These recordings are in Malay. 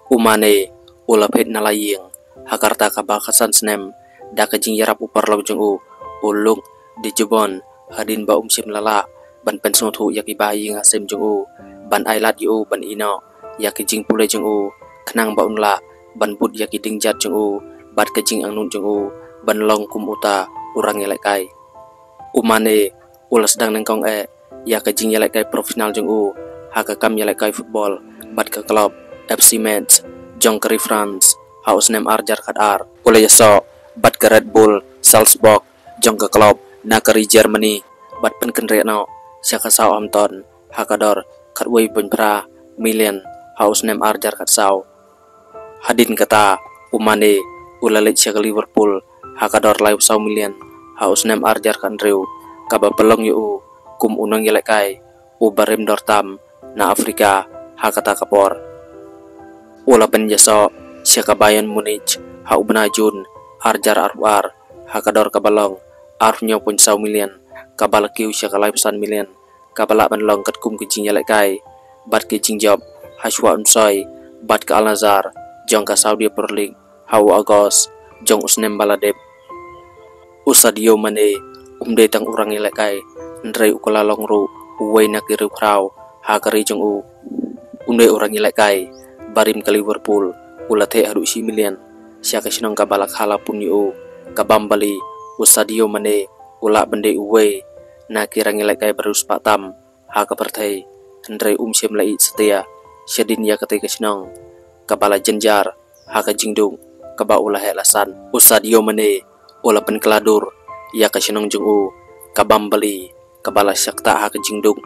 Umane ula phet nalaying hakarta kabakasan snem da kajing yarap upar lau jeng ulung di jebon hadin ba sim lala ban pensong thu yaki bayi ngasem jeng ban ailat ban ino yaki jing pule jeng kenang ba unla ban bud yaki dingjat jeng bat kajing angnun jeng ban long kum uta urang yelek kai. Umane ula sedang nengkong ya kajing yelek kai profesional jeng haka kam yelek kai football bat ke klub FC Metz jong keri France haus nem arjar kadar ula yaso bat ke Red Bull Salzburg jong ke klub na keri Germany bat pen kenrekno syaka Southampton hakador katwei penpra million haus nem arjar kat sau hadin kata umane ula lek syaka Liverpool hakador live sau million haus nem arjar kan reu kaba pelong yu kum unang yelek kai barim dortam na Afrika hakata kapor ula pen yaso syaka Bayern Munich hau benajun arjar arwar hakador kabalong arnyo pun sau million kabala kiu syaka live san million kabala benlong kat kum kejing yelek kai bat kejing job haswa unsoi bat ke Al Nazar jong ka Saudi Pro League hau Agos jong usnem baladep usadio mane umde tang urang yelek kai ndrei ukala longru uwei na kiru krau hakari jong umde urang yelek kai barim ke Liverpool ulate haru si million syaka sinong kabalak halapun yu kabambali usadio mane ula bende uwei na kirang yelek kai barus patam haka pertai ndrei sim lai setia syadin ya ketika sinong kabala jenjar haka jingdung kaba ulah helasan usadio mane ula pen keladur ya kasinong jeng kabambali kabala syakta haka jingdung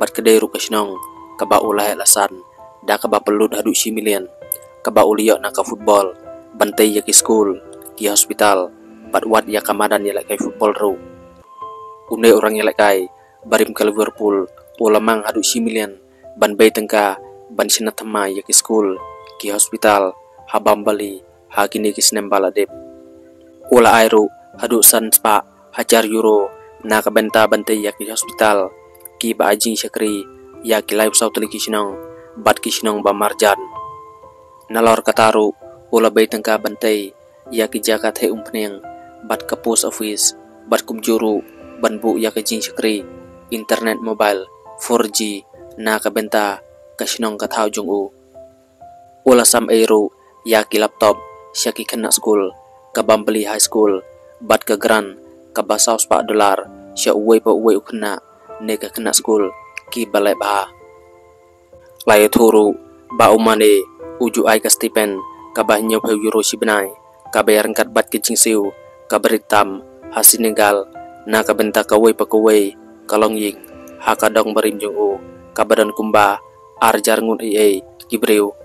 bat kedai kasinong kaba ulah helasan da kaba pelud hadu si million kaba ulio na ka football bantai ya ki school ki hospital bat wat ya kamadan yelek kai football ru unde orang yelek kai barim ke Liverpool ula mang hadu si million ban bay tengka ban sinatama ya ki school ki hospital habambali hakini ki snem baladep ula airu hadu san spa hajar euro na ka benta bantai ya ki hospital ki ba ajing syakri ya ki live sau teliki sinong bat ki sinong ba marjan nalor kataru ula bay tengka bantai ya ki jakat he umpneng bat ke post office bat kum juru ban bu ya ki jing syakri internet mobile 4G na ka benta kasinong katau jong ula sam eru ya ki laptop syaki kena school kabambali high school bat ke gran kabasaus $4 sya uwei pa uwei ukena ne ka kena school ki balai ba lai thuru ba umane uju ai ka stipen kabah nyob heu euro si benai kabayar kat bat ke jingsiu kaberitam ha Senegal na ka benta ka wei pa ka wei kalong ying hakadong barim jong kabadan kumba arjar ngun kibreu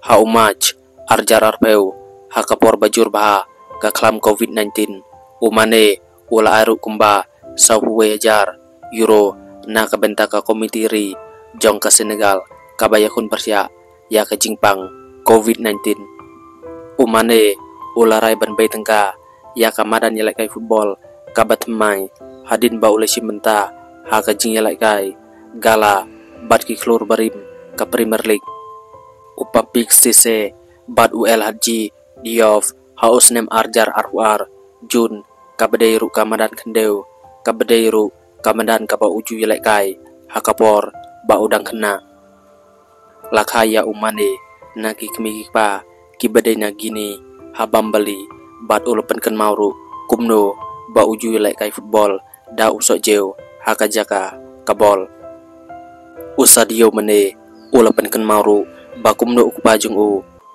ha umaj arjar arpeu hakapor bajur baha ka klam COVID-19 umane ula aru kumba sau huwe jar euro na ka benta ka komitiri jong ka Senegal kabayakun persya ya ka jingpang COVID-19 umane ula rai ban bay tengka ya ka madan yelek kai football kabat mai hadin ba ule simenta ha ka jing yelek kai gala bat ki klur barim ka Premier League upapik sise bat UL Haji Diof haus nem arjar arwar Jun kabadeiru kamadan kendeu kabadeiru kamadan kaba uju yelek kai hakapor ba udang kena lakhaya umane naki kemiki pa kibadai na gini habambali bat ulupan ken mauru kumno ba uju yelek kai football da usok jeu hakajaka kabol usadio mane ulupan ken mauru ba kumno ukpa jung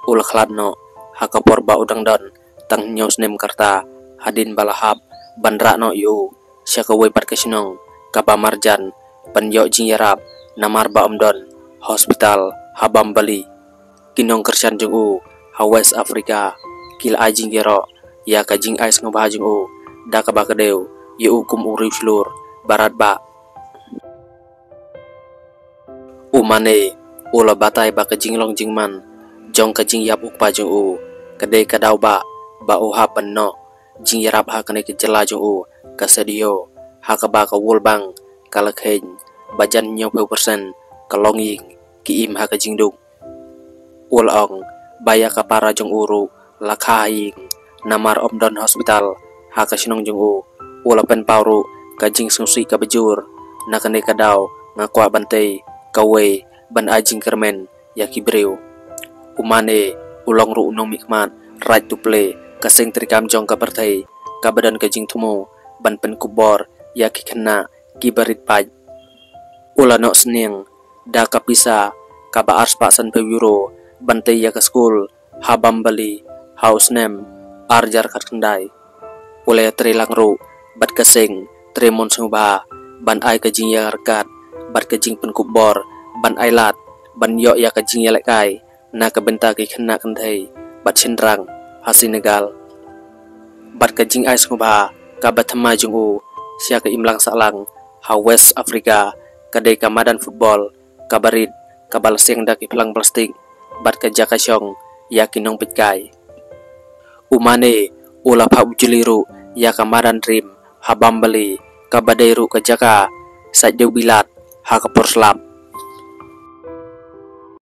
ula khladno hakapor ba udang don tang nyaus nem karta hadin balahap bandra no yu syaka wei pat kasinong kaba marjan penyo jing yarap namar ba omdon hospital habam bali kinong kersan jung ha West Africa kil ajing gero ya kajing ais ngobah jung da kaba kedeu yu kum uri slur barat ba umane ula batai ba kajing long jingman jong kajing yap ukpa jung kedai kadau ba uha penno jing yarap ha kane kejela jung kasadio ha kaba ka wulbang kalakhen bajan 90% kalong ying ki im ha ka jingdung Ulong baya ka para jong uru lakhaing namar Omdon Hospital haka sinong jong u ulapen pauru kajing sungsi ka bejur nakane kadau ngakwa bantay kawe ban ajing kermen yaki breu umane ulong ru unong mikman right to play kasing trikam jong ka partai kabadan kajing tumo ban pen kubor yaki kena kibarit paj ulano sning da kapisa kaba arspa san pewiro bantai ya ke school habam bali house name arjar kendai ulay trilang ru bat kasing tremon sungba ban ai kajing ya harkat bat kajing penkubor ban ai lat ban yo ya kajing ya lekai na kabenta ki kena kendai bat sindrang hasinegal bat kajing ai sungba kabat thama jung u sia ke imlang salang ha West Africa kadai kamadan football kabarit kabal seng dak pelang plastik bat ka jaka syong yakinong pitkai umane ula pa ujuliru ya kamaran dream habam bali kabadairu ka jaka sajau bilat ha kapor slap